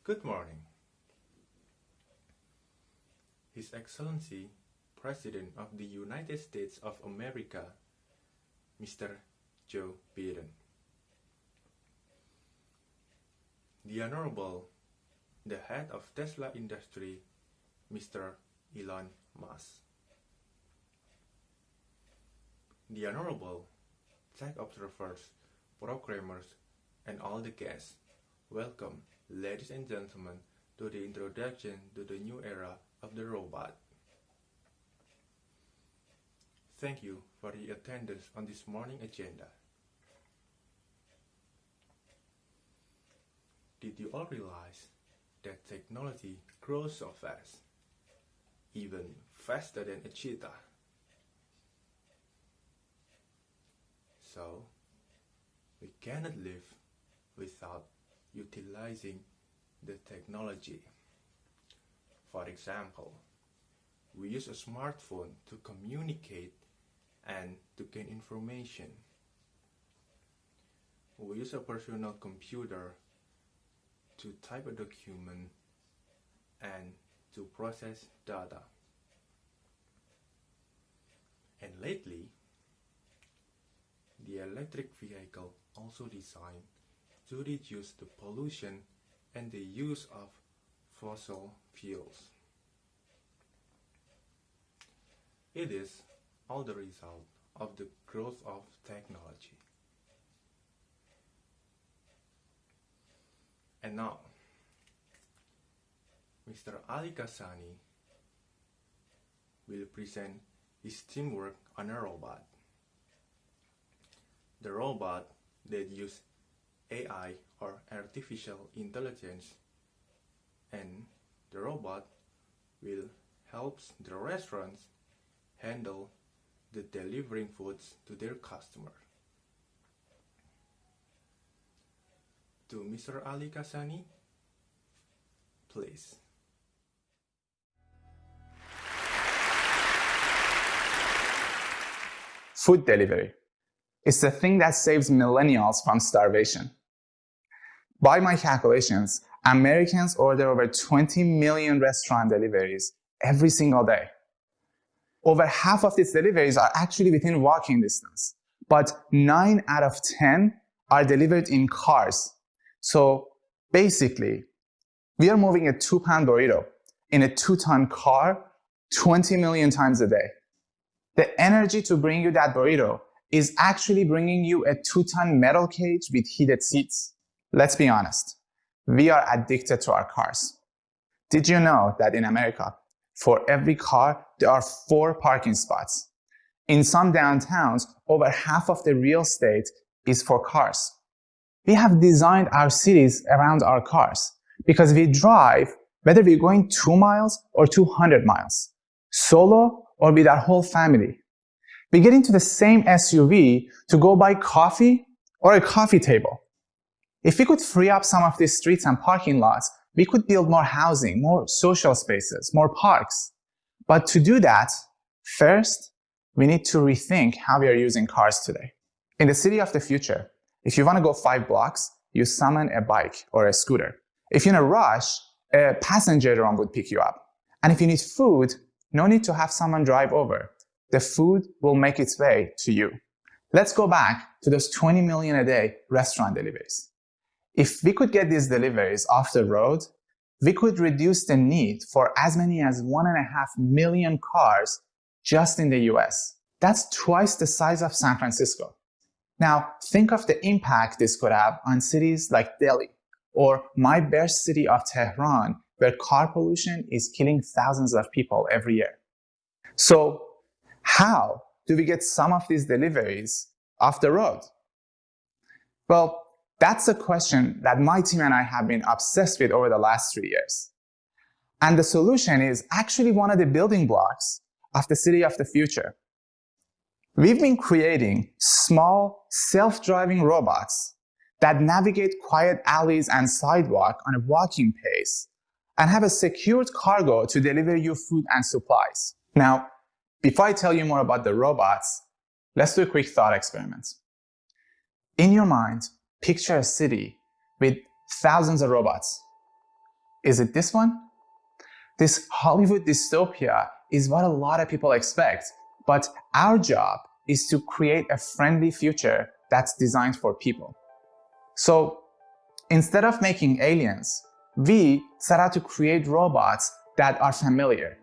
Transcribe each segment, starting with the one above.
Good morning. His Excellency, President of the United States of America, Mr. Joe Biden. The Honorable, the head of Tesla Industry, Mr. Elon Musk. The Honorable, tech observers, programmers, and all the guests, welcome, ladies and gentlemen, to the introduction to the new era of the robot. Thank you for the attendance on this morning agenda. Did you all realize that technology grows so fast, even faster than a cheetah? So, we cannot live without utilizing the technology. For example, we use a smartphone to communicate and to gain information. We use a personal computer to type a document and to process data. And lately, the electric vehicle also designed to reduce the pollution and the use of fossil fuels. It is all the result of the growth of technology. And now, Mr. Ali Kasani will present his teamwork on a robot. The robot that uses AI or artificial intelligence, and the robot will help the restaurants handle the delivering foods to their customer. To Mr. Ali Kasani, please. Food delivery. It's the thing that saves millennials from starvation. By my calculations, Americans order over 20 million restaurant deliveries every single day. Over half of these deliveries are actually within walking distance, but 9 out of 10 are delivered in cars. So basically, we are moving a 2-pound burrito in a 2-ton car 20 million times a day. The energy to bring you that burrito is actually bringing you a 2-ton metal cage with heated seats. Let's be honest, we are addicted to our cars. Did you know that in America, for every car, there are 4 parking spots? In some downtowns, over half of the real estate is for cars. We have designed our cities around our cars because we drive whether we're going 2 miles or 200 miles, solo or with our whole family. We get into the same SUV to go buy coffee or a coffee table. If we could free up some of these streets and parking lots, we could build more housing, more social spaces, more parks. But to do that, first, we need to rethink how we are using cars today. In the city of the future, if you want to go 5 blocks, you summon a bike or a scooter. If you're in a rush, a passenger drone would pick you up. And if you need food, no need to have someone drive over. The food will make its way to you. Let's go back to those 20 million a day restaurant deliveries. If we could get these deliveries off the road, we could reduce the need for as many as 1.5 million cars just in the US. That's twice the size of San Francisco. Now, think of the impact this could have on cities like Delhi or my birth city of Tehran, where car pollution is killing thousands of people every year. So, how do we get some of these deliveries off the road? Well, that's a question that my team and I have been obsessed with over the last 3 years. And the solution is actually one of the building blocks of the city of the future. We've been creating small, self-driving robots that navigate quiet alleys and sidewalks on a walking pace and have a secured cargo to deliver you food and supplies. Now, before I tell you more about the robots, let's do a quick thought experiment. In your mind, picture a city with thousands of robots. Is it this one? This Hollywood dystopia is what a lot of people expect, but our job is to create a friendly future that's designed for people. So instead of making aliens, we set out to create robots that are familiar,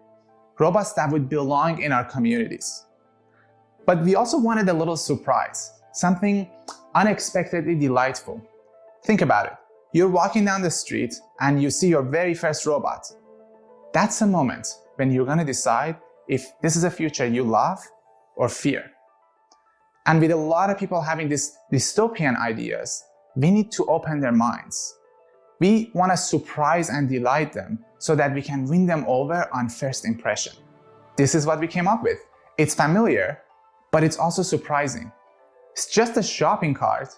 robots that would belong in our communities. But we also wanted a little surprise, something unexpectedly delightful. Think about it. You're walking down the street and you see your very first robot. That's a moment when you're going to decide if this is a future you love or fear. And with a lot of people having these dystopian ideas, we need to open their minds. We want to surprise and delight them so that we can win them over on first impression. This is what we came up with. It's familiar, but it's also surprising. It's just a shopping cart,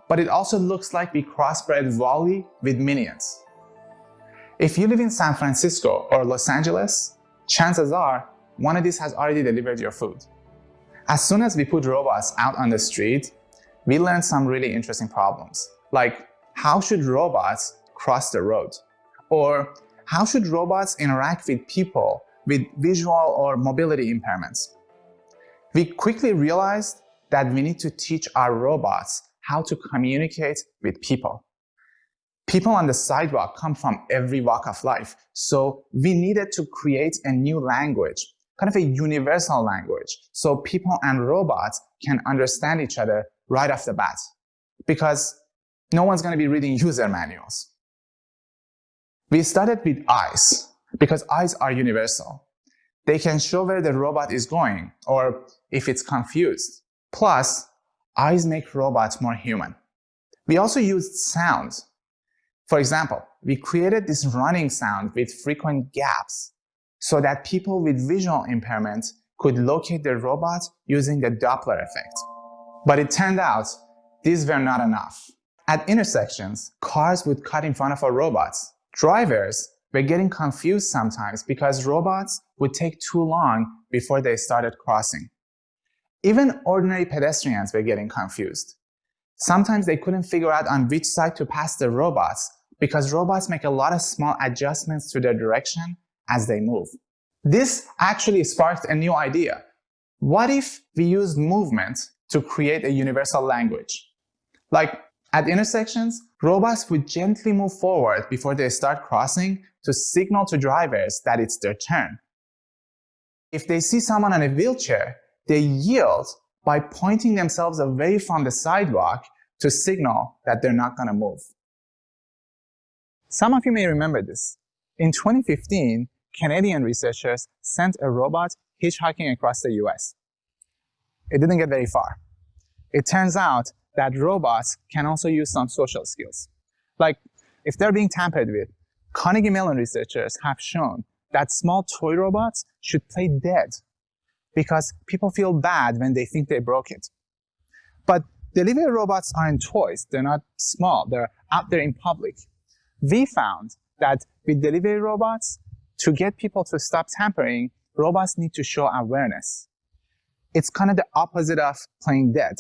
but it also looks like we crossbred WALL-E with Minions. If you live in San Francisco or Los Angeles, chances are one of these has already delivered your food. As soon as we put robots out on the street, we learned some really interesting problems, like how should robots cross the road? Or how should robots interact with people with visual or mobility impairments? We quickly realized that we need to teach our robots how to communicate with people. People on the sidewalk come from every walk of life, so we needed to create a new language, kind of a universal language, so people and robots can understand each other right off the bat, because no one's going to be reading user manuals. We started with eyes, because eyes are universal. They can show where the robot is going, or if it's confused. Plus, eyes make robots more human. We also used sound. For example, we created this running sound with frequent gaps so that people with visual impairment could locate their robot using the Doppler effect. But it turned out these were not enough. At intersections, cars would cut in front of our robots. Drivers were getting confused sometimes because robots would take too long before they started crossing. Even ordinary pedestrians were getting confused. Sometimes they couldn't figure out on which side to pass the robots because robots make a lot of small adjustments to their direction as they move. This actually sparked a new idea. What if we used movement to create a universal language? Like at intersections, robots would gently move forward before they start crossing to signal to drivers that it's their turn. If they see someone on a wheelchair, they yield by pointing themselves away from the sidewalk to signal that they're not going to move. Some of you may remember this. In 2015, Canadian researchers sent a robot hitchhiking across the US. It didn't get very far. It turns out that robots can also use some social skills. Like, if they're being tampered with, Carnegie Mellon researchers have shown that small toy robots should play dead because people feel bad when they think they broke it. But delivery robots aren't toys. They're not small. They're out there in public. We found that with delivery robots, to get people to stop tampering, robots need to show awareness. It's kind of the opposite of playing dead.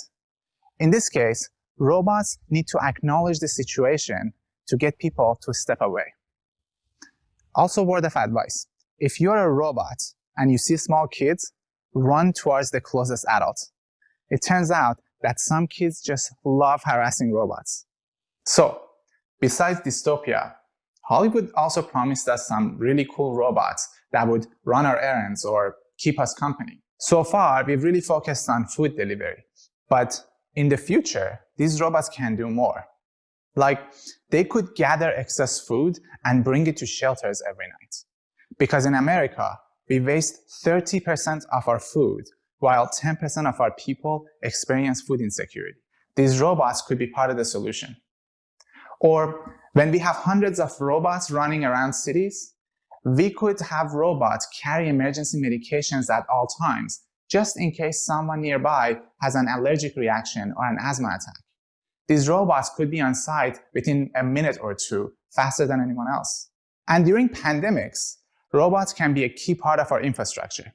In this case, robots need to acknowledge the situation to get people to step away. Also, word of advice. If you're a robot and you see small kids, run towards the closest adult. It turns out that some kids just love harassing robots. So, besides dystopia, Hollywood also promised us some really cool robots that would run our errands or keep us company. So far, we've really focused on food delivery. But in the future, these robots can do more. Like, they could gather excess food and bring it to shelters every night. Because in America, we waste 30% of our food, while 10% of our people experience food insecurity. These robots could be part of the solution. Or when we have hundreds of robots running around cities, we could have robots carry emergency medications at all times, just in case someone nearby has an allergic reaction or an asthma attack. These robots could be on site within a minute or two, faster than anyone else. And during pandemics, robots can be a key part of our infrastructure.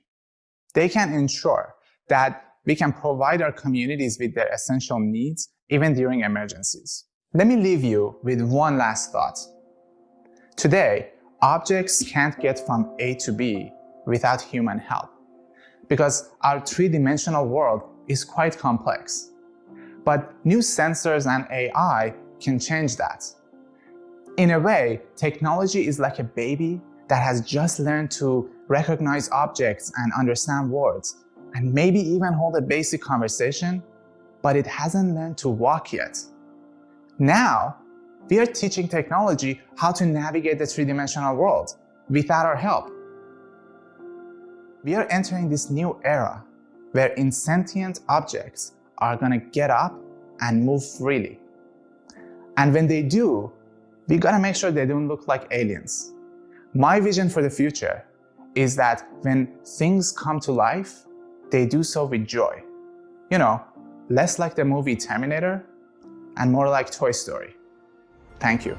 They can ensure that we can provide our communities with their essential needs, even during emergencies. Let me leave you with one last thought. Today, objects can't get from A to B without human help, because our three-dimensional world is quite complex. But new sensors and AI can change that. In a way, technology is like a baby that has just learned to recognize objects and understand words, and maybe even hold a basic conversation, but it hasn't learned to walk yet. Now, we are teaching technology how to navigate the three-dimensional world without our help. We are entering this new era where insentient objects are gonna get up and move freely. And when they do, we gotta make sure they don't look like aliens. My vision for the future is that when things come to life, they do so with joy. You know, less like the movie Terminator and more like Toy Story. Thank you.